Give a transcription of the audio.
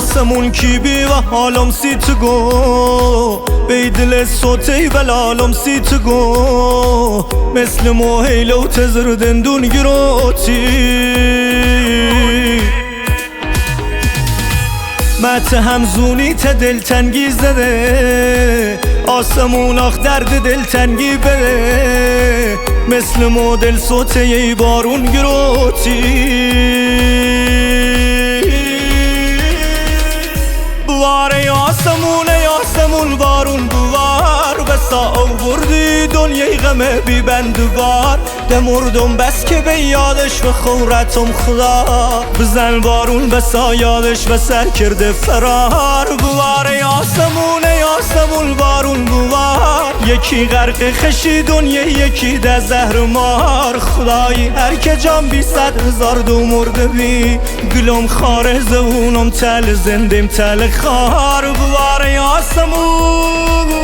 آسمون کی بی و حالم سی گو بیدل صوتی بلالم سی گو مثل موهیلو تزردن دون گروتی مت همزونی ت دلتنگی زده آسمون آخ درد دلتنگی بده مثل مدل صوته ی بارون گروتی بواره آسمون بارون بوار بسا آوردی دنیای غمه بی بندوار دمردم بس که به یادش و خورتم خدا بزن بارون بسا یادش و سر کرده فرار بواره آسمون بارون بوار یکی غرق خشی دنیا یکی ده زهر مار خدایی هر که جان 200,000 دو مرده بی گلم خاره زبونم تل زندیم تل خار بواره آسمون